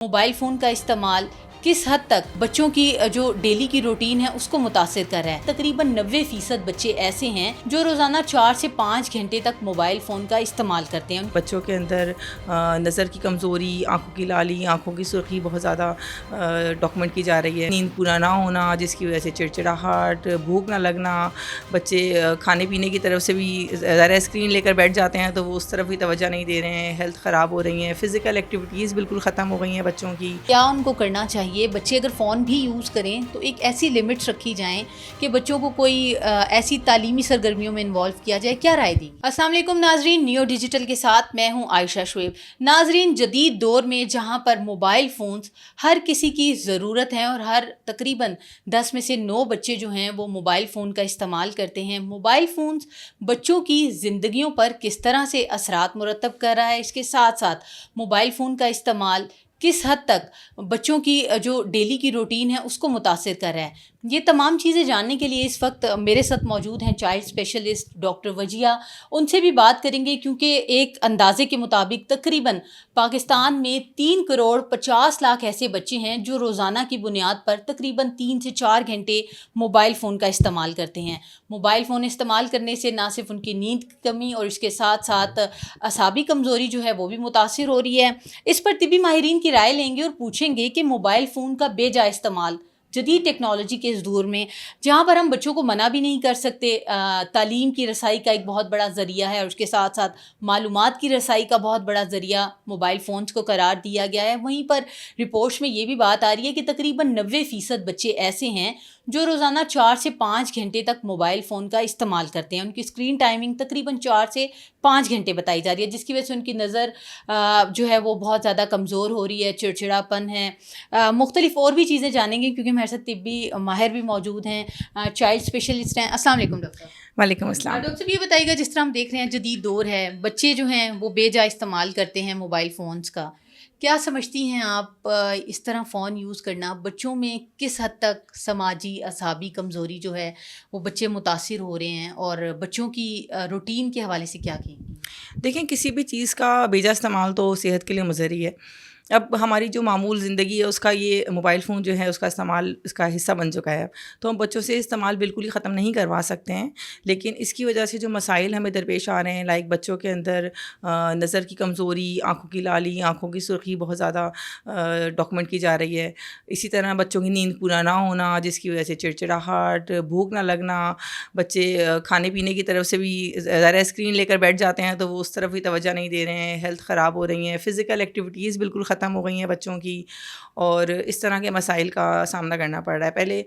Mobile phone کا استعمال کس حد تک بچوں کی جو ڈیلی کی روٹین ہے اس کو متاثر کر رہا ہے۔ تقریباً 90% بچے ایسے ہیں جو روزانہ 4 سے 5 گھنٹے تک موبائل فون کا استعمال کرتے ہیں۔ بچوں کے اندر نظر کی کمزوری، آنکھوں کی لالی، آنکھوں کی سرخی بہت زیادہ ڈاکومنٹ کی جا رہی ہے۔ نیند پورا نہ ہونا جس کی وجہ سے چڑچڑاہٹ، بھوک نہ لگنا، بچے کھانے پینے کی طرف سے بھی ذرا اسکرین لے کر بیٹھ جاتے ہیں تو وہ اس طرف بھی توجہ نہیں دے رہے ہیں، ہیلتھ خراب ہو رہی ہیں، فزیکل ایکٹیویٹیز بالکل ختم ہو گئی ہیں بچوں کی۔ کیا ان کو کرنا چاہیے؟ بچے اگر فون بھی یوز کریں تو ایک ایسی لمٹس رکھی جائیں کہ بچوں کو کوئی ایسی تعلیمی سرگرمیوں میں انوالو کیا جائے۔ کیا رائے دی؟ السلام علیکم ناظرین، نیو ڈیجیٹل کے ساتھ میں ہوں عائشہ شعیب۔ ناظرین، جدید دور میں جہاں پر موبائل فونز ہر کسی کی ضرورت ہے اور ہر تقریباً 10 میں سے 9 بچے جو ہیں وہ موبائل فون کا استعمال کرتے ہیں، موبائل فونز بچوں کی زندگیوں پر کس طرح سے اثرات مرتب کر رہا ہے، اس کے ساتھ ساتھ موبائل فون کا استعمال کس حد تک بچوں کی جو ڈیلی کی روٹین ہے اس کو متاثر کر رہا ہے، یہ تمام چیزیں جاننے کے لیے اس وقت میرے ساتھ موجود ہیں چائلڈ اسپیشلسٹ ڈاکٹر وجیہ۔ ان سے بھی بات کریں گے کیونکہ ایک اندازے کے مطابق تقریباً پاکستان میں 3 کروڑ 50 لاکھ ایسے بچے ہیں جو روزانہ کی بنیاد پر تقریباً 3 سے 4 گھنٹے موبائل فون کا استعمال کرتے ہیں۔ موبائل فون استعمال کرنے سے نہ صرف ان کی نیند کی کمی اور اس کے ساتھ ساتھ اعصابی کمزوری جو ہے وہ بھی متاثر ہو رہی ہے۔ اس پر طبی ماہرین کی رائے لیں گے اور پوچھیں گے کہ موبائل فون کا بے جا استعمال جدید ٹیکنالوجی کے اس دور میں جہاں پر ہم بچوں کو منع بھی نہیں کر سکتے، تعلیم کی رسائی کا ایک بہت بڑا ذریعہ ہے اور اس کے ساتھ ساتھ معلومات کی رسائی کا بہت بڑا ذریعہ موبائل فونز کو قرار دیا گیا ہے، وہیں پر رپورٹس میں یہ بھی بات آ رہی ہے کہ تقریباً 90% بچے ایسے ہیں جو روزانہ 4 سے 5 گھنٹے تک موبائل فون کا استعمال کرتے ہیں۔ ان کی اسکرین ٹائمنگ تقریباً 4 سے 5 گھنٹے بتائی جا رہی ہے، جس کی وجہ سے ان کی نظر جو ہے وہ بہت زیادہ کمزور ہو رہی ہے، چڑچڑاپن ہے، مختلف اور بھی چیزیں جانیں گے کیونکہ ہمارے ساتھ طبی ماہر بھی موجود ہیں، چائلڈ اسپیشلسٹ ہیں۔ السلام علیکم ڈاکٹر۔ وعلیکم السلام۔ ڈاکٹر صاحب یہ بتائیے گا، جس طرح ہم دیکھ رہے ہیں جدید دور ہے، بچے جو ہیں وہ بے جا استعمال کرتے ہیں موبائل فونز کا، کیا سمجھتی ہیں آپ اس طرح فون یوز کرنا بچوں میں کس حد تک سماجی اعصابی کمزوری جو ہے وہ بچے متاثر ہو رہے ہیں، اور بچوں کی روٹین کے حوالے سے کیا کہیں گی؟ دیکھیں، کسی بھی چیز کا بیجا استعمال تو صحت کے لیے مضر ہی ہے۔ اب ہماری جو معمول زندگی ہے اس کا یہ موبائل فون جو ہے اس کا استعمال اس کا حصہ بن چکا ہے، تو ہم بچوں سے استعمال بالکل ہی ختم نہیں کروا سکتے ہیں، لیکن اس کی وجہ سے جو مسائل ہمیں درپیش آ رہے ہیں، لائک بچوں کے اندر نظر کی کمزوری، آنکھوں کی لالی، آنکھوں کی سرخی بہت زیادہ ڈاکومنٹ کی جا رہی ہے۔ اسی طرح بچوں کی نیند پورا نہ ہونا جس کی وجہ سے چڑچڑاہٹ، بھوک نہ لگنا، بچے کھانے پینے کی طرف سے بھی ذرا اسکرین لے کر بیٹھ جاتے ہیں تو وہ اس طرف بھی توجہ نہیں دے رہے ہیں، ہیلتھ خراب ہو رہی ہیں، فزیکل ایکٹیویٹیز بالکل ختم ہو گئی ہیں بچوں کی، اور اس طرح کے مسائل کا سامنا کرنا پڑ رہا ہے۔ پہلے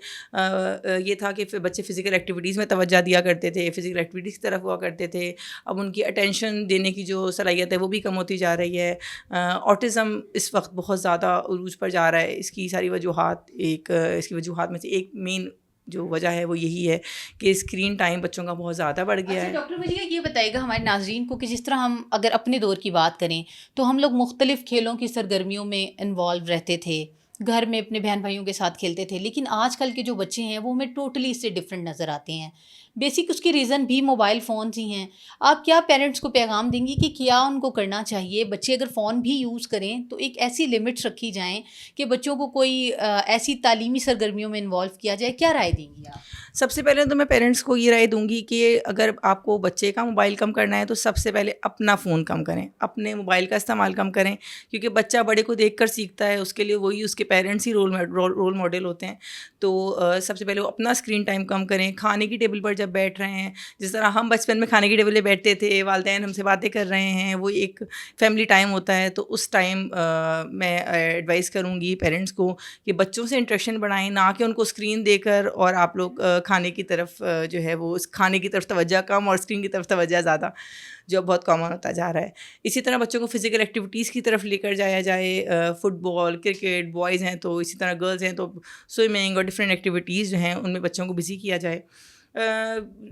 یہ تھا کہ بچے فزیکل ایکٹیویٹیز میں توجہ دیا کرتے تھے، فزیکل ایکٹیویٹیز کی طرف ہوا کرتے تھے، اب ان کی اٹینشن دینے کی جو صلاحیت ہے وہ بھی کم ہوتی جا رہی ہے۔ آٹزم اس وقت بہت زیادہ عروج پر جا رہا ہے، اس کی ساری وجوہات اس کی وجوہات میں سے ایک مین جو وجہ ہے وہ یہی ہے کہ اسکرین ٹائم بچوں کا بہت زیادہ بڑھ گیا ہے۔ ڈاکٹر وجیہ یہ بتائے گا ہمارے ناظرین کو کہ جس طرح ہم اگر اپنے دور کی بات کریں تو ہم لوگ مختلف کھیلوں کی سرگرمیوں میں انوالو رہتے تھے، گھر میں اپنے بہن بھائیوں کے ساتھ کھیلتے تھے، لیکن آج کل کے جو بچے ہیں وہ ہمیں ٹوٹلی اس سے ڈفرینٹ نظر آتے ہیں۔ بیسک اس کی ریزن بھی موبائل فونز ہی ہیں۔ آپ کیا پیرنٹس کو پیغام دیں گی کہ کیا ان کو کرنا چاہیے؟ بچے اگر فون بھی یوز کریں تو ایک ایسی لمٹس رکھی جائیں کہ بچوں کو کوئی ایسی تعلیمی سرگرمیوں میں انوالو کیا جائے۔ کیا رائے دیں گی آپ؟ سب سے پہلے تو میں پیرنٹس کو یہ رائے دوں گی کہ اگر آپ کو بچے کا موبائل کم کرنا ہے تو سب سے پہلے اپنا فون کم کریں، اپنے موبائل کا استعمال کم کریں، کیونکہ بچہ بڑے کو دیکھ کر سیکھتا ہے، اس کے لیے وہی اس کے پیرنٹس ہی رول ماڈل ہوتے ہیں۔ تو سب سے پہلے وہ اپنا اسکرین ٹائم کم کریں۔ کھانے کی ٹیبل پر جب بیٹھ رہے ہیں، جس طرح ہم بچپن میں کھانے کی ٹیبل پہ بیٹھتے تھے، والدین ہم سے باتیں کر رہے ہیں، وہ ایک فیملی ٹائم ہوتا ہے، تو اس ٹائم میں ایڈوائز کروں گی پیرنٹس کو کہ بچوں سے انٹریکشن بڑھائیں، نہ کہ ان کو اسکرین دے کر اور آپ لوگ کھانے کی طرف جو ہے وہ اس کھانے کی طرف توجہ کم اور اسکرین کی طرف توجہ زیادہ، جو بہت کامن ہوتا جا رہا ہے۔ اسی طرح بچوں کو فزیکل ایکٹیویٹیز کی طرف لے کر جایا جائے، فٹ بال، کرکٹ، بوائز ہیں تو اسی طرح گرلز ہیں تو سوئمنگ اور ڈفرینٹ ایکٹیویٹیز جو ہیں ان میں بچوں کو بزی کیا جائے۔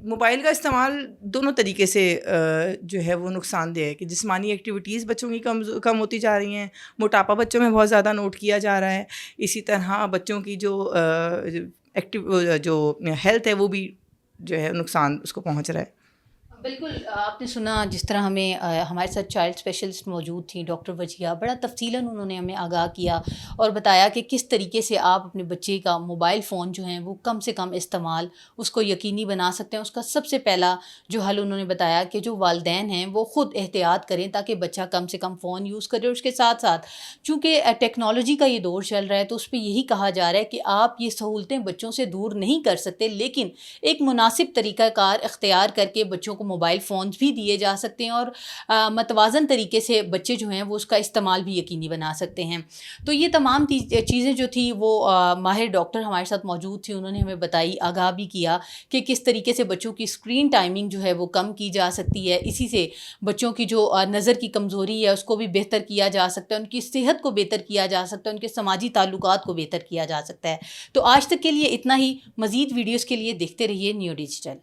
موبائل کا استعمال دونوں طریقے سے جو ہے وہ نقصان دہ ہے کہ جسمانی ایکٹیویٹیز بچوں کی کم ہوتی جا رہی ہیں، موٹاپا بچوں میں بہت زیادہ نوٹ کیا جا رہا ہے، اسی طرح بچوں کی جو ہیلتھ ہے وہ بھی جو ہے نقصان اس کو پہنچ رہا ہے۔ بالکل آپ نے سنا جس طرح ہمیں ہمارے ساتھ چائلڈ اسپیشلسٹ موجود تھیں ڈاکٹر وجیہ، بڑا تفصیلاً انہوں نے ہمیں آگاہ کیا اور بتایا کہ کس طریقے سے آپ اپنے بچے کا موبائل فون جو ہیں وہ کم سے کم استعمال اس کو یقینی بنا سکتے ہیں۔ اس کا سب سے پہلا جو حل انہوں نے بتایا کہ جو والدین ہیں وہ خود احتیاط کریں تاکہ بچہ کم سے کم فون یوز کرے، اور اس کے ساتھ ساتھ چونکہ ٹیکنالوجی کا یہ دور چل رہا ہے تو اس پہ یہی کہا جا رہا ہے کہ آپ یہ سہولتیں بچوں سے دور نہیں کر سکتے، لیکن ایک مناسب طریقہ کار اختیار کر کے بچوں کو موبائل فونز بھی دیے جا سکتے ہیں اور متوازن طریقے سے بچے جو ہیں وہ اس کا استعمال بھی یقینی بنا سکتے ہیں۔ تو یہ تمام چیزیں جو تھی وہ ماہر ڈاکٹر ہمارے ساتھ موجود تھی، انہوں نے ہمیں بتائی، آگاہ بھی کیا کہ کس طریقے سے بچوں کی اسکرین ٹائمنگ جو ہے وہ کم کی جا سکتی ہے، اسی سے بچوں کی جو نظر کی کمزوری ہے اس کو بھی بہتر کیا جا سکتا ہے، ان کی صحت کو بہتر کیا جا سکتا ہے، ان کے سماجی تعلقات کو بہتر کیا جا سکتا ہے۔ تو آج تک کے لیے اتنا ہی، مزید ویڈیوز کے لیے دیکھتے رہیے نیو ڈیجیٹل۔